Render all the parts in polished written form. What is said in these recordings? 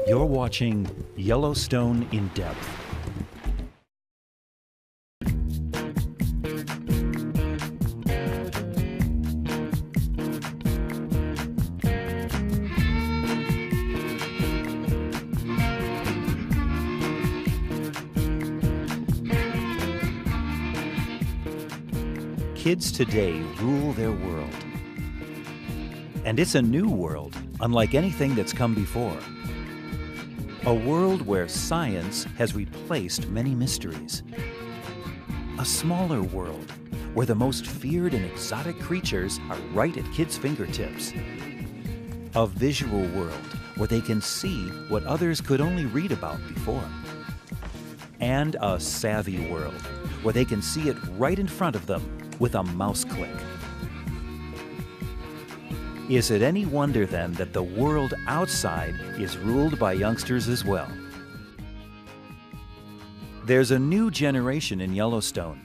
You're watching Yellowstone in Depth. Kids today rule their world. And it's a new world, unlike anything that's come before. A world where science has replaced many mysteries. A smaller world where the most feared and exotic creatures are right at kids' fingertips. A visual world where they can see what others could only read about before. And a savvy world where they can see it right in front of them with a mouse click. Is it any wonder then that the world outside is ruled by youngsters as well? There's a new generation in Yellowstone.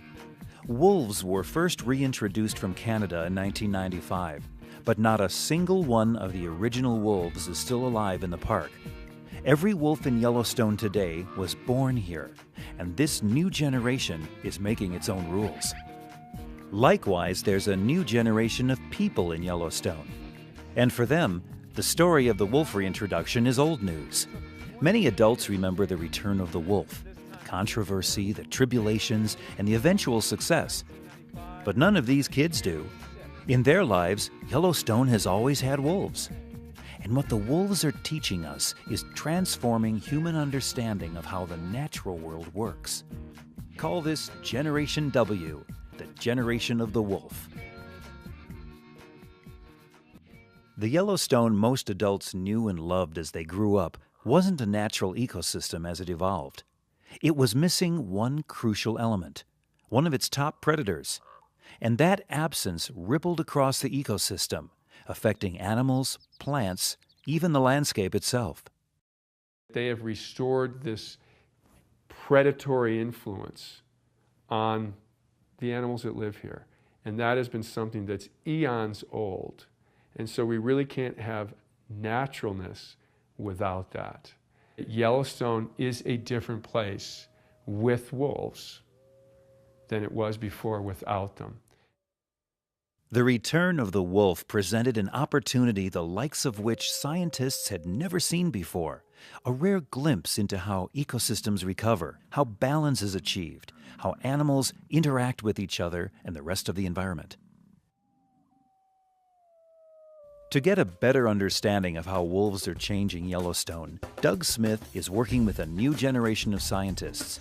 Wolves were first reintroduced from Canada in 1995, but not a single one of the original wolves is still alive in the park. Every wolf in Yellowstone today was born here, and this new generation is making its own rules. Likewise, there's a new generation of people in Yellowstone. And for them, the story of the wolf reintroduction is old news. Many adults remember the return of the wolf, the controversy, the tribulations, and the eventual success. But none of these kids do. In their lives, Yellowstone has always had wolves. And what the wolves are teaching us is transforming human understanding of how the natural world works. Call this Generation W, the generation of the wolf. The Yellowstone most adults knew and loved as they grew up wasn't a natural ecosystem as it evolved. It was missing one crucial element, one of its top predators. And that absence rippled across the ecosystem, affecting animals, plants, even the landscape itself. They have restored this predatory influence on the animals that live here. And that has been something that's eons old. And so we really can't have naturalness without that. Yellowstone is a different place with wolves than it was before without them. The return of the wolf presented an opportunity the likes of which scientists had never seen before, a rare glimpse into how ecosystems recover, how balance is achieved, how animals interact with each other and the rest of the environment. To get a better understanding of how wolves are changing Yellowstone, Doug Smith is working with a new generation of scientists.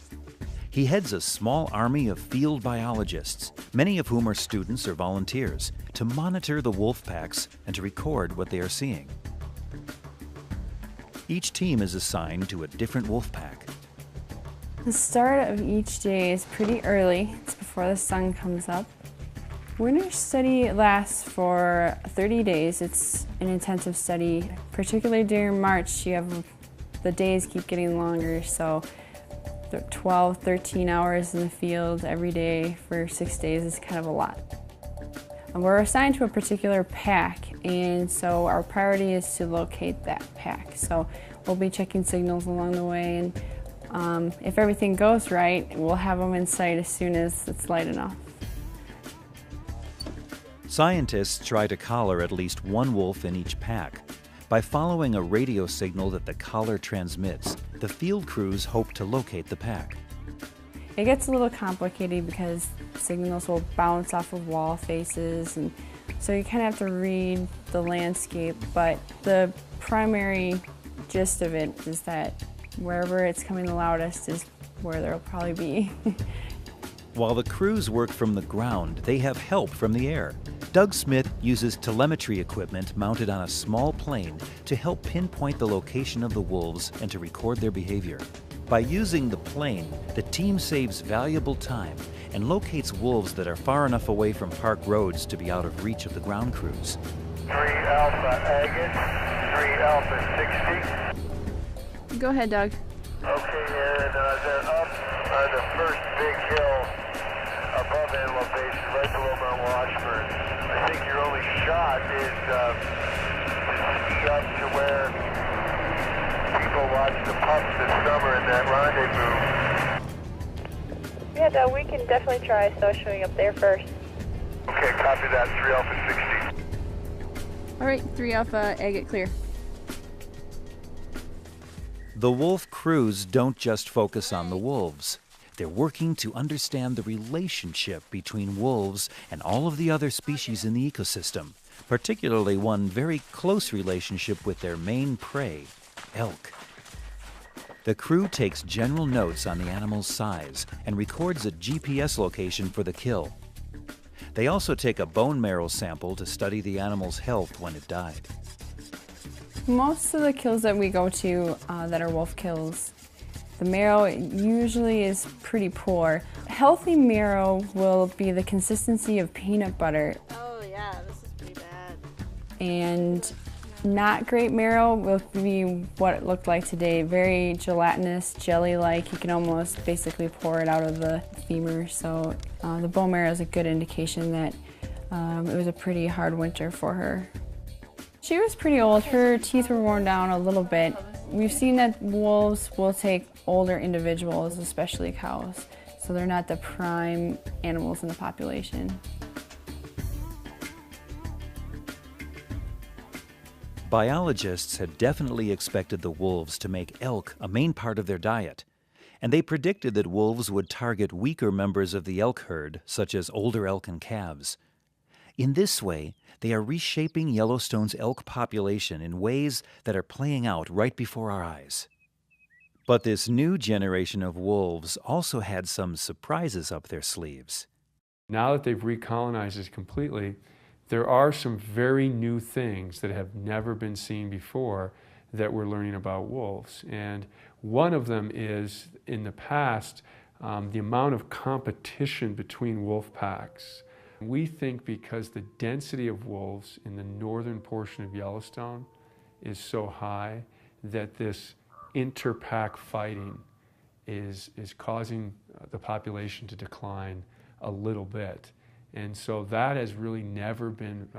He heads a small army of field biologists, many of whom are students or volunteers, to monitor the wolf packs and to record what they are seeing. Each team is assigned to a different wolf pack. The start of each day is pretty early. It's before the sun comes up. Winter study lasts for 30 days. It's an intensive study. Particularly during March, the days keep getting longer, so 12, 13 hours in the field every day for 6 days is kind of a lot. And we're assigned to a particular pack, and so our priority is to locate that pack. So we'll be checking signals along the way, and if everything goes right, we'll have them in sight as soon as it's light enough. Scientists try to collar at least one wolf in each pack. By following a radio signal that the collar transmits, the field crews hope to locate the pack. It gets a little complicated because signals will bounce off of wall faces, and so you kind of have to read the landscape, but the primary gist of it is that wherever it's coming the loudest is where there'll probably be. While the crews work from the ground, they have help from the air. Doug Smith uses telemetry equipment mounted on a small plane to help pinpoint the location of the wolves and to record their behavior. By using the plane, the team saves valuable time and locates wolves that are far enough away from park roads to be out of reach of the ground crews. 3 Alpha Agate, 3 Alpha 60. Go ahead, Doug. Okay, and they're up the first big hill above Antelope Basin, right below Mount Washburn. I think your only shot is to ski up to where people watch the pups this summer in that rendezvous. Yeah, no, we can definitely try socialing up there first. Okay, copy that, 3 Alpha 60. All right, 3 Alpha, Agate clear. The wolf crews don't just focus on the wolves. They're working to understand the relationship between wolves and all of the other species in the ecosystem, particularly one very close relationship with their main prey, elk. The crew takes general notes on the animal's size and records a GPS location for the kill. They also take a bone marrow sample to study the animal's health when it died. Most of the kills that we go to that are wolf kills, the marrow usually is pretty poor. Healthy marrow will be the consistency of peanut butter. Oh yeah, this is pretty bad. And not great marrow will be what it looked like today. Very gelatinous, jelly-like. You can almost basically pour it out of the femur. So the bone marrow is a good indication that it was a pretty hard winter for her. She was pretty old. Her teeth were worn down a little bit. We've seen that wolves will take older individuals, especially cows. So they're not the prime animals in the population. Biologists had definitely expected the wolves to make elk a main part of their diet, and they predicted that wolves would target weaker members of the elk herd, such as older elk and calves. In this way, they are reshaping Yellowstone's elk population in ways that are playing out right before our eyes. But this new generation of wolves also had some surprises up their sleeves. Now that they've recolonized us completely, there are some very new things that have never been seen before that we're learning about wolves. And one of them is, in the past, the amount of competition between wolf packs. We think because the density of wolves in the northern portion of Yellowstone is so high that this inter-pack fighting is causing the population to decline a little bit. And so that has really never been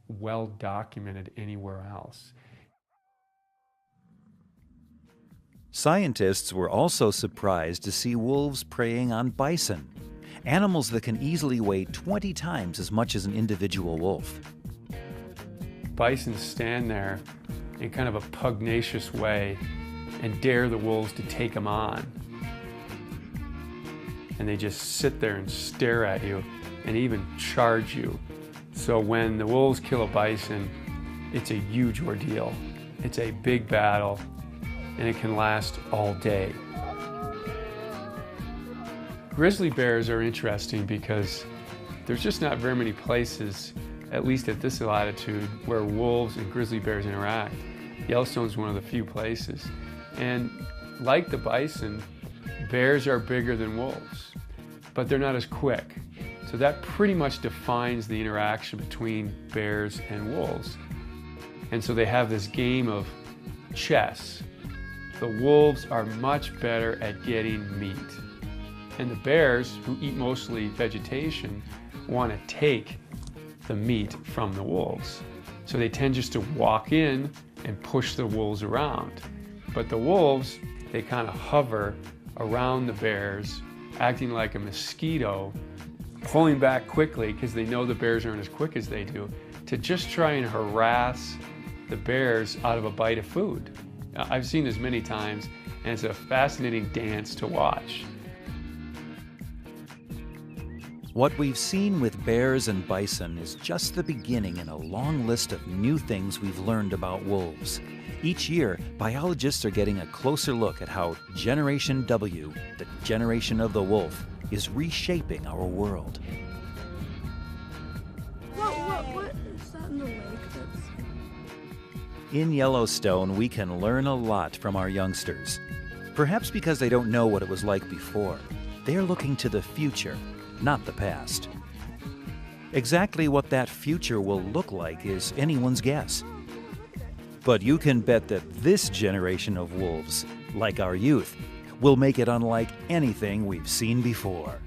well documented anywhere else. Scientists were also surprised to see wolves preying on bison, animals that can easily weigh 20 times as much as an individual wolf. Bison stand there in kind of a pugnacious way and dare the wolves to take them on. And they just sit there and stare at you and even charge you. So when the wolves kill a bison, it's a huge ordeal. It's a big battle, and it can last all day. Grizzly bears are interesting because there's just not very many places, at least at this latitude, where wolves and grizzly bears interact. Yellowstone's one of the few places. And like the bison, bears are bigger than wolves, but they're not as quick. So that pretty much defines the interaction between bears and wolves. And so they have this game of chess. The wolves are much better at getting meat. And the bears, who eat mostly vegetation, want to take the meat from the wolves. So they tend just to walk in and push the wolves around. But the wolves, they kind of hover around the bears, acting like a mosquito, pulling back quickly because they know the bears aren't as quick as they do, to just try and harass the bears out of a bite of food. I've seen this many times, and it's a fascinating dance to watch. What we've seen with bears and bison is just the beginning in a long list of new things we've learned about wolves. Each year, biologists are getting a closer look at how Generation W, the generation of the wolf, is reshaping our world. What is that in the lake? In Yellowstone, we can learn a lot from our youngsters. Perhaps because they don't know what it was like before. They're looking to the future, not the past. Exactly what that future will look like is anyone's guess. But you can bet that this generation of wolves, like our youth, will make it unlike anything we've seen before.